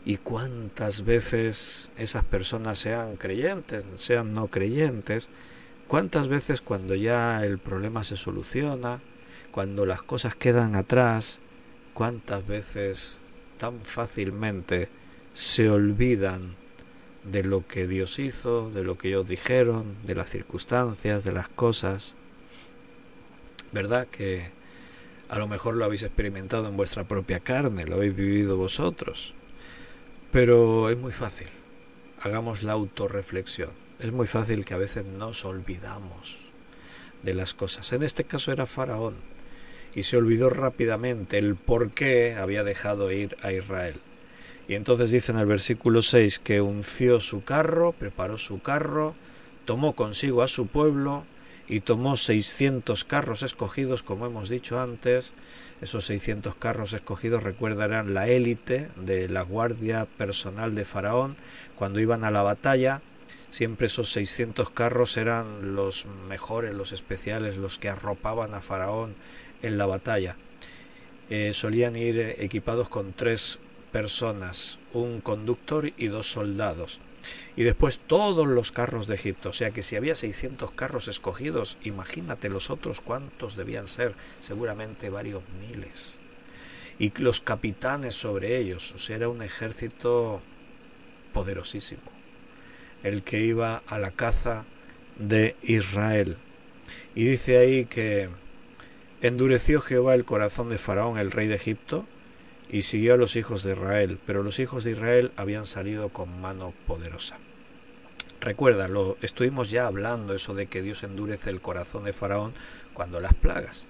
Y cuántas veces esas personas, sean creyentes, sean no creyentes, cuántas veces cuando ya el problema se soluciona, cuando las cosas quedan atrás, cuántas veces tan fácilmente se olvidan de lo que Dios hizo, de lo que ellos dijeron, de las circunstancias, de las cosas. ¿Verdad que a lo mejor lo habéis experimentado en vuestra propia carne, lo habéis vivido vosotros? Pero es muy fácil, hagamos la autorreflexión. Es muy fácil que a veces nos olvidamos de las cosas. En este caso era Faraón, y se olvidó rápidamente el por qué había dejado ir a Israel. Y entonces dice en el versículo 6 que unció su carro, preparó su carro, tomó consigo a su pueblo y tomó 600 carros escogidos, como hemos dicho antes. Esos 600 carros escogidos, recuerda, eran la élite de la guardia personal de Faraón. Cuando iban a la batalla, siempre esos 600 carros eran los mejores, los especiales, los que arropaban a Faraón en la batalla. Solían ir equipados con 3 personas, un conductor y 2 soldados, y después todos los carros de Egipto. O sea que si había 600 carros escogidos, imagínate los otros cuántos debían ser, seguramente varios miles, y los capitanes sobre ellos. O sea, era un ejército poderosísimo el que iba a la caza de Israel. Y dice ahí que endureció Jehová el corazón de Faraón, el rey de Egipto, y siguió a los hijos de Israel, pero los hijos de Israel habían salido con mano poderosa. Recuerda, lo estuvimos ya hablando, eso de que Dios endurece el corazón de Faraón cuando las plagas.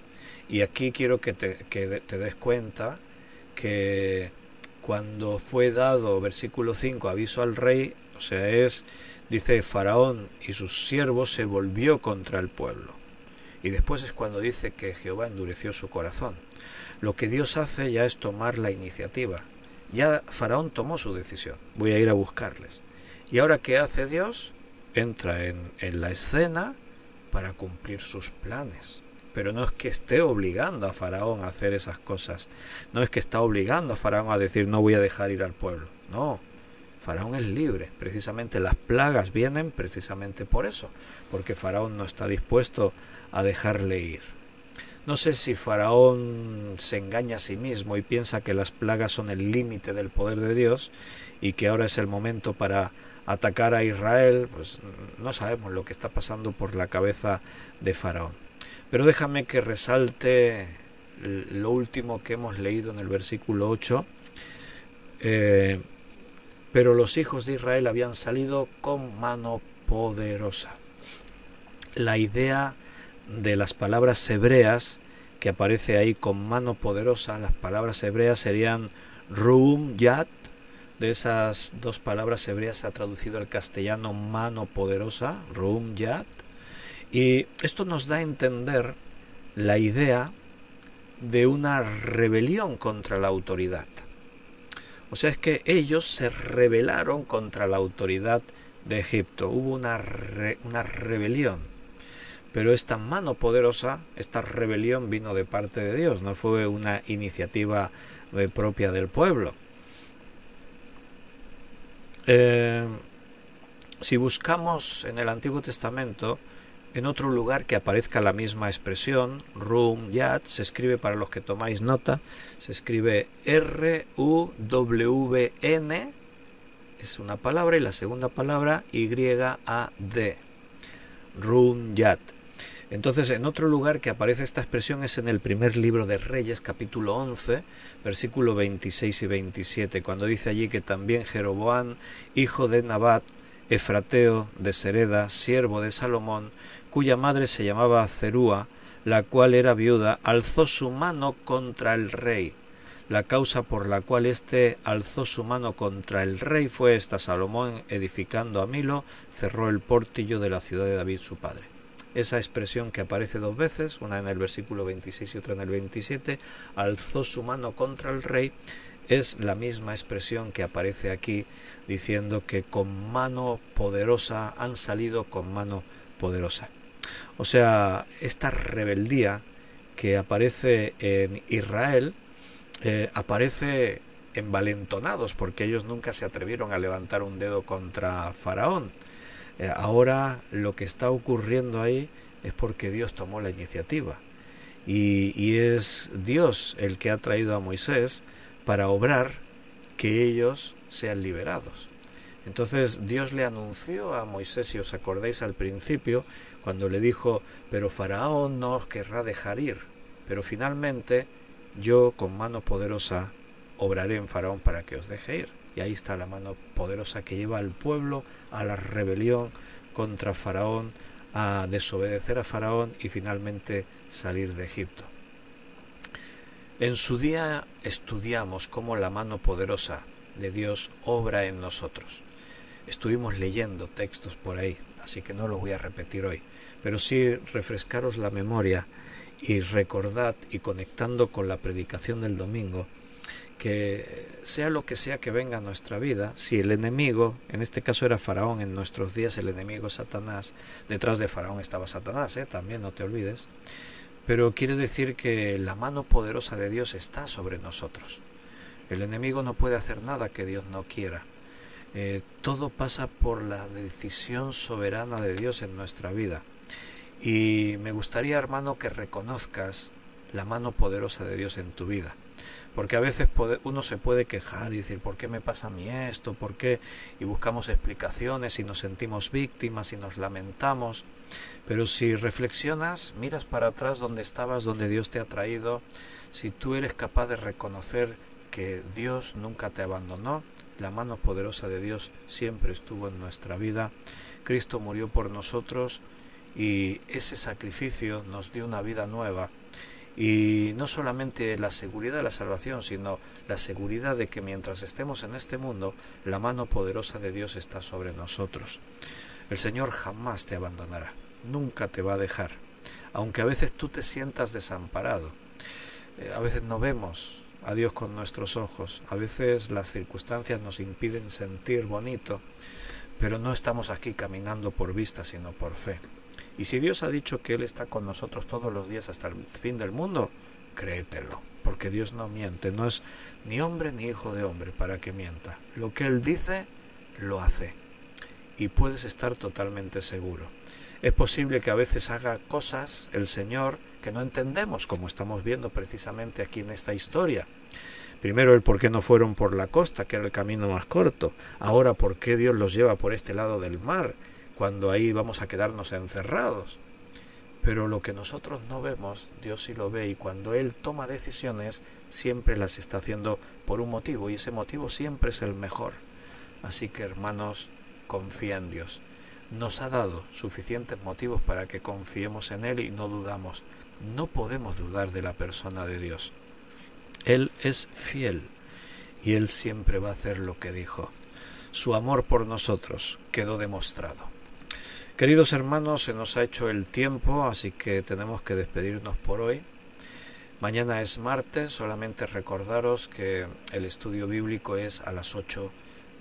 Y aquí quiero que te des cuenta que cuando fue dado, versículo 5, aviso al rey, o sea, dice Faraón y sus siervos se volvió contra el pueblo. Y después es cuando dice que Jehová endureció su corazón. Lo que Dios hace ya es tomar la iniciativa. Ya Faraón tomó su decisión. Voy a ir a buscarles. ¿Y ahora qué hace Dios? Entra en la escena para cumplir sus planes. Pero no es que esté obligando a Faraón a hacer esas cosas. No es que está obligando a Faraón a decir no voy a dejar ir al pueblo. No. Faraón es libre. Precisamente las plagas vienen precisamente por eso. Porque Faraón no está dispuesto a dejarle ir. No sé si Faraón se engaña a sí mismo y piensa que las plagas son el límite del poder de Dios y que ahora es el momento para atacar a Israel. Pues no sabemos lo que está pasando por la cabeza de Faraón. Pero déjame que resalte lo último que hemos leído en el versículo 8. Pero los hijos de Israel habían salido con mano poderosa. La idea de las palabras hebreas que aparece ahí con mano poderosa, las palabras hebreas serían Ruum Yad. De esas 2 palabras hebreas se ha traducido al castellano mano poderosa, Ruum Yad. Y esto nos da a entender la idea de una rebelión contra la autoridad. O sea, es que ellos se rebelaron contra la autoridad de Egipto. Hubo una rebelión. Pero esta mano poderosa, esta rebelión vino de parte de Dios, no fue una iniciativa propia del pueblo. Si buscamos en el Antiguo Testamento, en otro lugar que aparezca la misma expresión, Ruum Yad, se escribe, para los que tomáis nota, se escribe R-U-W-N, es una palabra, y la segunda palabra Y-A-D, Ruum Yad. Entonces, en otro lugar que aparece esta expresión es en el primer libro de Reyes, capítulo 11, versículo 26 y 27, cuando dice allí que también Jeroboam, hijo de Nabat, efrateo de Sereda, siervo de Salomón, cuya madre se llamaba Zerúa, la cual era viuda, alzó su mano contra el rey. La causa por la cual éste alzó su mano contra el rey fue esta: Salomón, edificando a Milo, cerró el pórtillo de la ciudad de David su padre. Esa expresión que aparece dos veces, una en el versículo 26 y otra en el 27, alzó su mano contra el rey, es la misma expresión que aparece aquí, diciendo que con mano poderosa han salido con mano poderosa. O sea, esta rebeldía que aparece en Israel aparece envalentonados, porque ellos nunca se atrevieron a levantar un dedo contra Faraón. Ahora lo que está ocurriendo ahí es porque Dios tomó la iniciativa y es Dios el que ha traído a Moisés para obrar que ellos sean liberados. Entonces Dios le anunció a Moisés, si os acordáis al principio, cuando le dijo: pero Faraón no os querrá dejar ir, pero finalmente yo con mano poderosa obraré en Faraón para que os deje ir. Y ahí está la mano poderosa que lleva al pueblo a la rebelión contra Faraón, a desobedecer a Faraón y finalmente salir de Egipto. En su día estudiamos cómo la mano poderosa de Dios obra en nosotros. Estuvimos leyendo textos por ahí, así que no lo voy a repetir hoy, pero sí refrescaros la memoria y recordad, y conectando con la predicación del domingo, que sea lo que sea que venga a nuestra vida, si el enemigo, en este caso era Faraón, en nuestros días el enemigo es Satanás, detrás de Faraón estaba Satanás, también no te olvides, pero quiere decir que la mano poderosa de Dios está sobre nosotros. El enemigo no puede hacer nada que Dios no quiera. Todo pasa por la decisión soberana de Dios en nuestra vida. Y me gustaría, hermano, que reconozcas la mano poderosa de Dios en tu vida. Porque a veces uno se puede quejar y decir: ¿por qué me pasa a mí esto? ¿Por qué? Y buscamos explicaciones y nos sentimos víctimas y nos lamentamos. Pero si reflexionas, miras para atrás donde estabas, donde Dios te ha traído, si tú eres capaz de reconocer que Dios nunca te abandonó, la mano poderosa de Dios siempre estuvo en nuestra vida, Cristo murió por nosotros y ese sacrificio nos dio una vida nueva. Y no solamente la seguridad de la salvación, sino la seguridad de que mientras estemos en este mundo, la mano poderosa de Dios está sobre nosotros. El Señor jamás te abandonará, nunca te va a dejar, aunque a veces tú te sientas desamparado. A veces no vemos a Dios con nuestros ojos, a veces las circunstancias nos impiden sentir bonito, pero no estamos aquí caminando por vista, sino por fe. Y si Dios ha dicho que Él está con nosotros todos los días hasta el fin del mundo, créetelo, porque Dios no miente, no es ni hombre ni hijo de hombre para que mienta. Lo que Él dice, lo hace. Y puedes estar totalmente seguro. Es posible que a veces haga cosas el Señor que no entendemos, como estamos viendo precisamente aquí en esta historia. Primero, el por qué no fueron por la costa, que era el camino más corto. Ahora, por qué Dios los lleva por este lado del mar, cuando ahí vamos a quedarnos encerrados. Pero lo que nosotros no vemos, Dios sí lo ve, y cuando Él toma decisiones, siempre las está haciendo por un motivo, y ese motivo siempre es el mejor. Así que, hermanos, confía en Dios. Nos ha dado suficientes motivos para que confiemos en Él y no dudamos. No podemos dudar de la persona de Dios. Él es fiel y Él siempre va a hacer lo que dijo. Su amor por nosotros quedó demostrado. Queridos hermanos, se nos ha hecho el tiempo, así que tenemos que despedirnos por hoy. Mañana es martes, solamente recordaros que el estudio bíblico es a las 8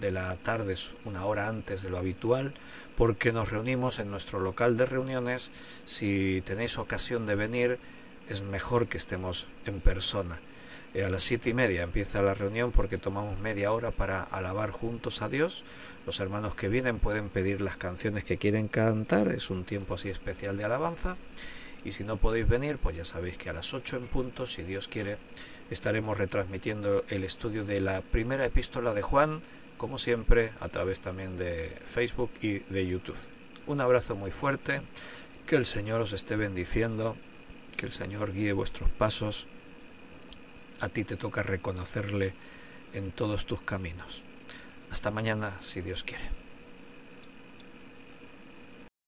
de la tarde, una hora antes de lo habitual, porque nos reunimos en nuestro local de reuniones. Si tenéis ocasión de venir, es mejor que estemos en persona. A las 7:30 empieza la reunión porque tomamos media hora para alabar juntos a Dios. Los hermanos que vienen pueden pedir las canciones que quieren cantar, es un tiempo así especial de alabanza. Y si no podéis venir, pues ya sabéis que a las 8 en punto, si Dios quiere, estaremos retransmitiendo el estudio de la primera epístola de Juan, como siempre, a través también de Facebook y de YouTube. Un abrazo muy fuerte, Que el Señor os esté bendiciendo, que el Señor guíe vuestros pasos. A ti te toca reconocerle en todos tus caminos. Hasta mañana, si Dios quiere.